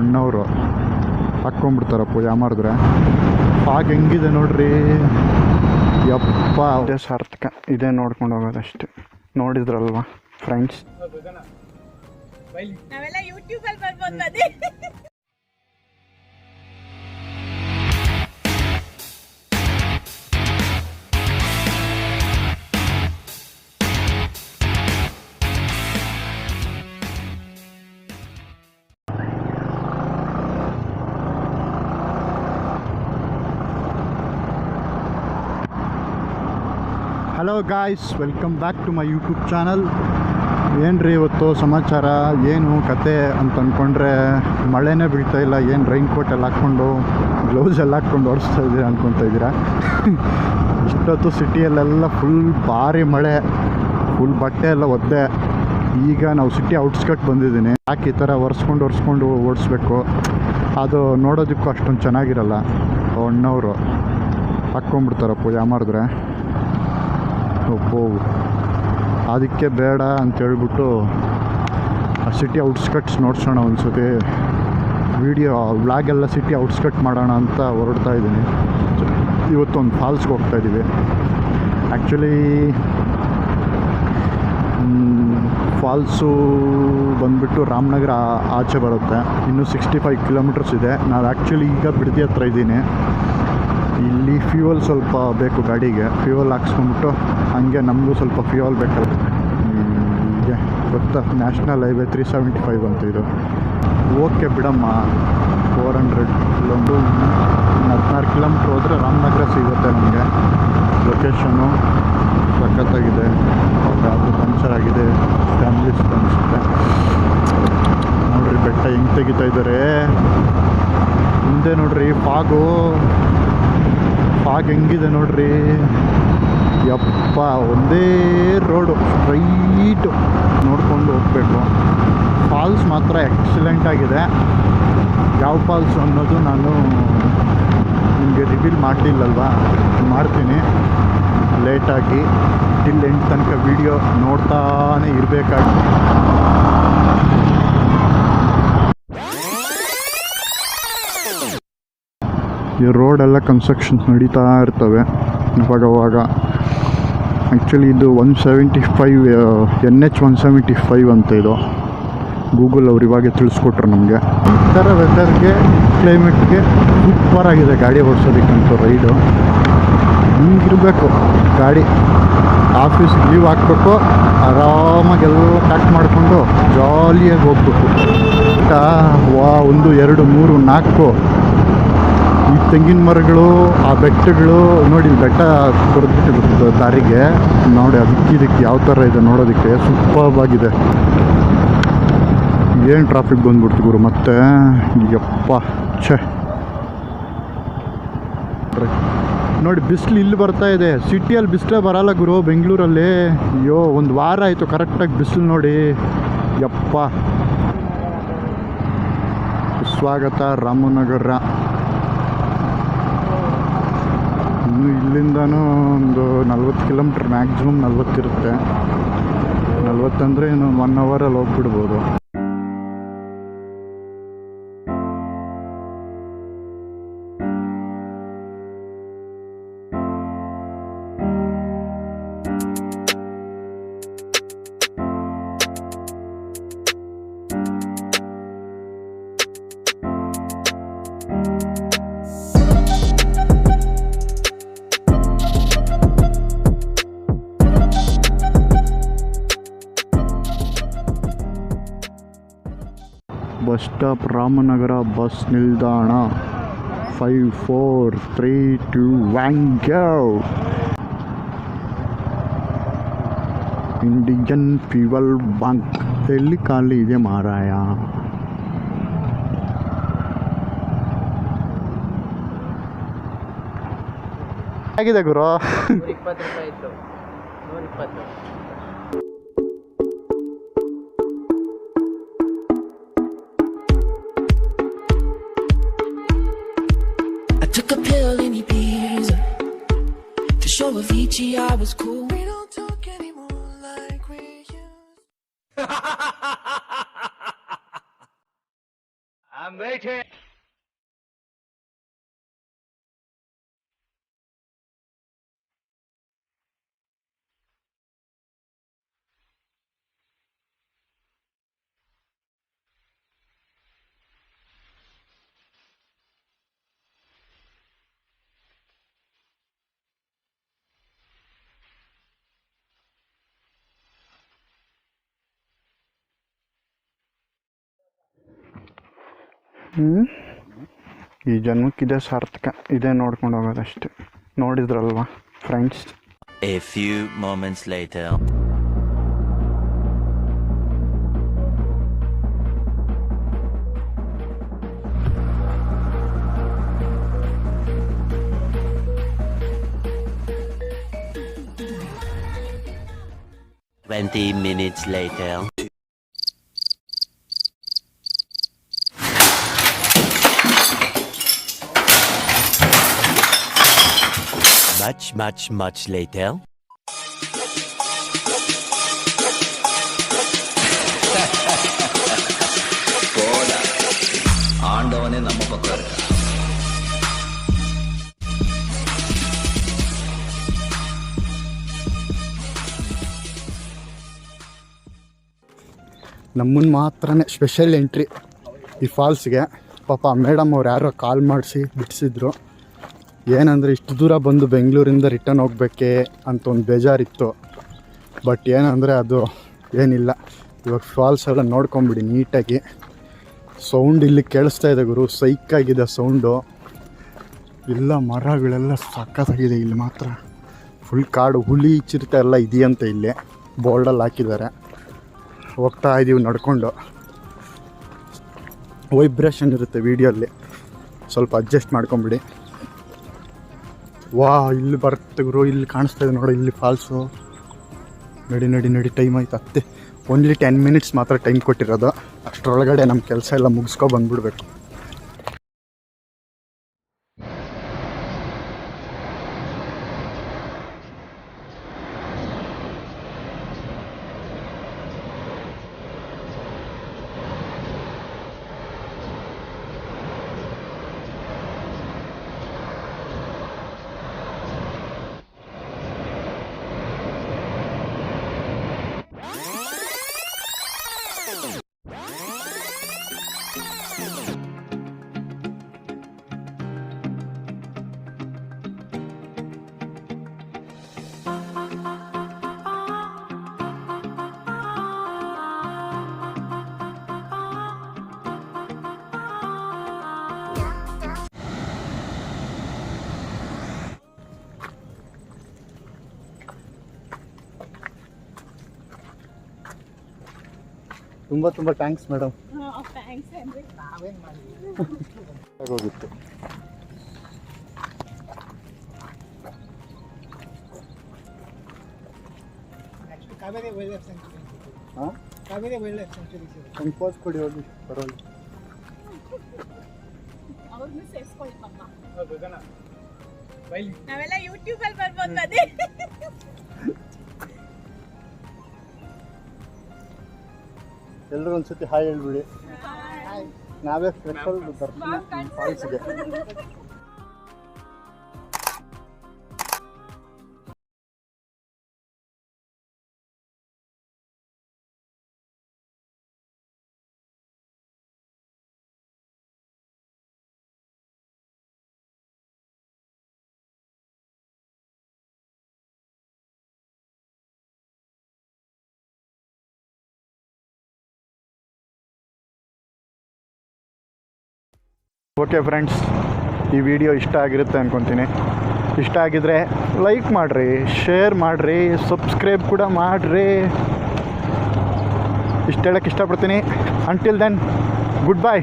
ಅಣ್ಣವರು ಹಾಕ್ಕೊಂಡ್ಬಿಡ್ತಾರ ಪೂಜೆ ಮಾಡಿದ್ರೆ. ಫಾಗ್ ಹೆಂಗಿದೆ ನೋಡ್ರಿ, ಯಪ್ಪ ಅದೇ ಸಾರ್ಥಕ. ಇದೇ ನೋಡ್ಕೊಂಡು ಹೋಗೋದಷ್ಟೇ. ನೋಡಿದ್ರಲ್ವಾ friends. Hello guys, welcome back to my YouTube channel. ಏನು ರೀ ಇವತ್ತು ಸಮಾಚಾರ, ಏನು ಕತೆ ಅಂತ ಅಂದ್ಕೊಂಡ್ರೆ ಮಳೆನೇ ಬೀಳ್ತಾ ಇಲ್ಲ. ಏನು ರೈನ್ ಕೋಟ್ ಎಲ್ಲ ಹಾಕ್ಕೊಂಡು ಗ್ಲೌಸ್ ಎಲ್ಲ ಹಾಕ್ಕೊಂಡು ಓಡಿಸ್ತಾ ಇದ್ದೀರಾ ಅಂದ್ಕೊತಾ ಇದ್ದೀರಾ. ಇಷ್ಟೊತ್ತು ಸಿಟಿಯಲ್ಲೆಲ್ಲ ಫುಲ್ ಭಾರಿ ಮಳೆ, ಫುಲ್ ಬಟ್ಟೆ ಎಲ್ಲ ಒದ್ದೆ. ಈಗ ನಾವು ಸಿಟಿ ಔಟ್ಸ್ಕಟ್ ಬಂದಿದ್ದೀನಿ. ಯಾಕೆ ಈ ಥರ ಒರೆಸ್ಕೊಂಡು ಓಡಿಸ್ಬೇಕು, ಅದು ನೋಡೋದಕ್ಕೂ ಅಷ್ಟೊಂದು ಚೆನ್ನಾಗಿರಲ್ಲ. ಅಣ್ಣವರು ಹಾಕ್ಕೊಂಡ್ಬಿಡ್ತಾರ ಪೂಜೆ ಮಾಡಿದ್ರೆ. ಒಪ್ಪೋ, ಅದಕ್ಕೆ ಬೇಡ ಅಂತೇಳ್ಬಿಟ್ಟು ಆ ಸಿಟಿ ಔಟ್ಸ್ಕಟ್ಸ್ ನೋಡ್ಸೋಣ ಒಂದ್ಸತಿ. ವ್ಲಾಗೆಲ್ಲ ಸಿಟಿ ಔಟ್ಸ್ಕಟ್ ಮಾಡೋಣ ಅಂತ ಹೊರಡ್ತಾ ಇದ್ದೀನಿ. ಇವತ್ತೊಂದು ಫಾಲ್ಸ್ಗೆ ಹೋಗ್ತಾಯಿದ್ದೀವಿ. ಆ್ಯಕ್ಚುಲಿ ಫಾಲ್ಸು ಬಂದುಬಿಟ್ಟು ರಾಮನಗರ ಆಚೆ ಬರುತ್ತೆ. ಇನ್ನೂ 65 ಕಿಲೋಮೀಟರ್ಸ್ ಇದೆ. ನಾವು ಆ್ಯಕ್ಚುಲಿ ಈಗ ಬಿಡದಿ ಹತ್ರ ಇದ್ದೀನಿ. ಇಲ್ಲಿ ಫ್ಯೂಯಲ್ ಸ್ವಲ್ಪ ಬೇಕು ಗಾಡಿಗೆ. ಫ್ಯೂಯಲ್ ಹಾಕ್ಸ್ಕೊಂಬಿಟ್ಟು ಹಂಗೆ ನಮಗೂ ಸ್ವಲ್ಪ ಫ್ಯೂಯಲ್ ಬೇಕಲ್ಲ. ಹೀಗೆ ಗೊತ್ತಾ, ನ್ಯಾಷನಲ್ ಹೈವೇ 375 ಅಂತ ಇದು. ಓಕೆ ಬಿಡಮ್ಮ, 400 ಇಲ್ಲೊಂದು 16 ಕಿಲೋಮೀಟ್ರ್ ಹೋದರೆ ರಾಮನಗರ ಸಿಗುತ್ತೆ ನಮಗೆ. ಲೊಕೇಶನ್ನು ಸಖತ್ತಾಗಿದೆ. ಅದು ಪಂಚರ್ ಆಗಿದೆ, ಫ್ಯಾಮಿಲೀಸ್ ಅನಿಸುತ್ತೆ. ನೋಡಿರಿ ಬೆಟ್ಟ ಹೆಂಗೆ ತೆಗಿತಾ ಇದ್ದಾರೆ ಮುಂದೆ. ನೋಡ್ರಿ ಫಾಗ್ ಹೆಂಗಿದೆ ನೋಡ್ರಿ, ಯಪ್ಪ. ಒಂದೇ ರೋಡು ಸ್ಟ್ರೈಟು ನೋಡ್ಕೊಂಡು ಹೋಗಬೇಕು. ಫಾಲ್ಸ್ ಮಾತ್ರ ಎಕ್ಸಲೆಂಟ್ ಆಗಿದೆ. ಯಾವ ಫಾಲ್ಸ್ ಅನ್ನೋದು ನಾನು ನಿಮಗೆ ರಿವೀಲ್ ಮಾಡಲಿಲ್ಲಲ್ವಾ, ಮಾಡ್ತೀನಿ ಲೇಟಾಗಿ. ಟಿಲ್ ಎಂಡ್ ತನಕ ವಿಡಿಯೋ ನೋಡ್ತಾನೆ ಇರಬೇಕಾಗಿ. ಈ ರೋಡೆಲ್ಲ ಕನ್ಸ್ಟ್ರಕ್ಷನ್ಸ್ ನಡೀತಾ ಇರ್ತವೆ ಇವಾಗವಾಗ. ಆ್ಯಕ್ಚುಲಿ ಇದು 175 NH 175 ಅಂತ ಇದು. ಗೂಗಲ್ ಅವ್ರು ಇವಾಗೆ ತಿಳಿಸ್ಕೊಟ್ರು ನಮಗೆ. ಈ ಥರ ವೆದರ್ಗೆ, ಕ್ಲೈಮೇಟ್ಗೆ ಸೂಪರಾಗಿದೆ ಗಾಡಿ ಓಡಿಸೋದಕ್ಕಂತೂ. ರೈಡು ಹಿಂಗಿರಬೇಕು ಗಾಡಿ. ಆಫೀಸ್ಗೆ ಲೀವ್ ಹಾಕ್ಬೇಕು, ಆರಾಮಾಗೆಲ್ಲ ಪ್ಯಾಕ್ ಮಾಡಿಕೊಂಡು ಜಾಲಿಯಾಗಿ ಹೋಗ್ಬೇಕು. ವಾ 1 2 3 4 ಈ ತೆಂಗಿನ ಮರಗಳು, ಆ ಬೆಟ್ಟಗಳು ನೋಡಿ. ಬೆಟ್ಟ ಕೊರೆದ್ಬಿಟ್ಟು ದಾರಿಗೆ ನೋಡಿ. ಅದಕ್ಕೆ ಯಾವ ಥರ ಇದೆ ನೋಡೋದಕ್ಕೆ ಸೂಪರ್ಬ್ ಆಗಿದೆ. ಏನು ಟ್ರಾಫಿಕ್ ಬಂದ್ಬಿಡ್ತು ಗುರು ಮತ್ತೆ. ಯಪ್ಪ ಛೇ ನೋಡಿ, ಬಿಸಿಲು ಇಲ್ಲಿ ಬರ್ತಾ ಇದೆ. ಸಿಟಿಯಲ್ಲಿ ಬಿಸಿಲೇ ಬರಲ್ಲ ಗುರು, ಬೆಂಗಳೂರಲ್ಲಿ. ಅಯ್ಯೋ, 1 ವಾರ ಆಯಿತು ಕರೆಕ್ಟಾಗಿ ಬಿಸಿಲು ನೋಡಿ. ಯಪ್ಪ. ಸ್ವಾಗತ ರಾಮನಗರ. ಇನ್ನು ಇಲ್ಲಿಂದನೂ ಒಂದು 40 ಕಿಲೋಮೀಟ್ರ್, ಮ್ಯಾಕ್ಸಿಮಮ್ 40 ಇರುತ್ತೆ. 40 ಅಂದರೆ ಇನ್ನು 1 ಅವರಲ್ಲಿ ಹೋಗ್ಬಿಡ್ಬೋದು. ಬಸ್ ಸ್ಟಾಪ್ ರಾಮನಗರ ಬಸ್ ನಿಲ್ದಾಣ. 5 4 3 2 1 ಗೋ. ಇಂಡಿಯನ್ ಫ್ಯೂಯಲ್ ಬಂಕ್ ಎಲ್ಲಿ ಖಾಲಿ ಇದೆ ಮಾರಾಯ. ಆಗಿದೆ ಗುರು. 120 ರೂಪಾಯಿ ಇತ್ತು. 120. Took a pill in Ibiza to show Avicii I was cool. We don't talk anymore like we used. I'm waiting. ಈ ಜನ್ಮಕ್ಕಿದೆ ಸಾರ್ಥಕ, ಇದೇ ನೋಡ್ಕೊಂಡು ಹೋಗೋದಷ್ಟೆ. ನೋಡಿದ್ರಲ್ವಾ friends. A few moments later. Twenty minutes later. Much later. ஆண்டவனே நம்ம பக்கம் இருக்க. ನಮ್ಮನ್ನು ಮಾತ್ರನೇ ಸ್ಪೆಷಲ್ ಎಂಟ್ರಿ ಈ ಫಾಲ್ಸ್ಗೆ. ಪಾಪ ಮೇಡಮ್ ಅವ್ರು ಯಾರೋ ಕಾಲ್ ಮಾಡಿಸಿ ಬಿಡಿಸಿದ್ರು. ಏನಂದರೆ ಇಷ್ಟು ದೂರ ಬಂದು ಬೆಂಗಳೂರಿಂದ ರಿಟರ್ನ್ ಹೋಗ್ಬೇಕೆ ಅಂತ ಒಂದು ಬೇಜಾರಿತ್ತು. ಬಟ್ ಏನಂದರೆ ಅದು ಏನಿಲ್ಲ. ಇವಾಗ ಫಾಲ್ಸ್ ಎಲ್ಲ ನೋಡ್ಕೊಂಬಿಡಿ ನೀಟಾಗಿ. ಸೌಂಡ್ ಇಲ್ಲಿ ಕೇಳಿಸ್ತಾ ಇದೆ ಗುರು, ಸೈಕಾಗಿದೆ ಸೌಂಡು. ಎಲ್ಲ ಮರಗಳೆಲ್ಲ ಸಖತ್ತಾಗಿದೆ ಇಲ್ಲಿ ಮಾತ್ರ. ಫುಲ್ ಕಾಡು, ಹುಲಿ ಚಿರತೆ ಎಲ್ಲ ಇದೆಯಂತೆ ಇಲ್ಲಿ ಬೋರ್ಡಲ್ಲಿ ಹಾಕಿದ್ದಾರೆ. ಹೋಗ್ತಾ ಇದ್ದೀವಿ ನಡ್ಕೊಂಡು. ವೈಬ್ರೇಷನ್ ಇರುತ್ತೆ ವೀಡಿಯೋಲ್ಲಿ, ಸ್ವಲ್ಪ ಅಡ್ಜಸ್ಟ್ ಮಾಡ್ಕೊಂಬಿಡಿ. ವಾ, ಇಲ್ಲಿ ಬರುತ್ತೆ ಗುರು, ಇಲ್ಲಿ ಕಾಣಿಸ್ತಾ ಇದೆ ನೋಡಿ, ಇಲ್ಲಿ ಫಾಲ್ಸು. ನಡಿ ಟೈಮ್ ಆಯ್ತು. ಅತ್ತೆ ಓನ್ಲಿ 10 ಮಿನಿಟ್ಸ್ ಮಾತ್ರ ಟೈಮ್ ಕೊಟ್ಟಿರೋದು. ಅಷ್ಟರೊಳಗಡೆ ನಮ್ಮ ಕೆಲಸ ಎಲ್ಲ ಮುಗಿಸ್ಕೊ ಬಂದ್ಬಿಡ್ಬೇಕು. ತುಂಬ ಥ್ಯಾಂಕ್ಸ್ ಮೇಡಮ್. ಹೋಗಿತ್ತು. ಒಂದು ಪೋಸ್ ಕೊಡಿ ಹೋಗಿ ಬರೋಲ್ಲ. ನಾವೆಲ್ಲ ಯೂಟ್ಯೂಬಲ್ಲಿ ಬರ್ಬೋದು ಅದೇ. ಎಲ್ಲರೂ ಒಂದ್ಸತಿ ಹಾಯ್ ಹೇಳ್ಬಿಡಿ. ನಾವೇ ಸ್ಪೆಷಲ್ ದರ್ಶನ ಫಾಲ್ಸ್ಗೆ. ಓಕೆ ಫ್ರೆಂಡ್ಸ್, ಈ ವಿಡಿಯೋ ಇಷ್ಟ ಆಗಿರುತ್ತೆ ಅಂದ್ಕೊತೀನಿ. ಇಷ್ಟ ಆಗಿದ್ರೆ ಲೈಕ್ ಮಾಡಿರಿ, ಶೇರ್ ಮಾಡಿರಿ, ಸಬ್ಸ್ಕ್ರೈಬ್ ಕೂಡ ಮಾಡಿರಿ. ಇಷ್ಟು ಹೇಳೋಕ್ಕೆ ಇಷ್ಟಪಡ್ತೀನಿ. Until then, good by.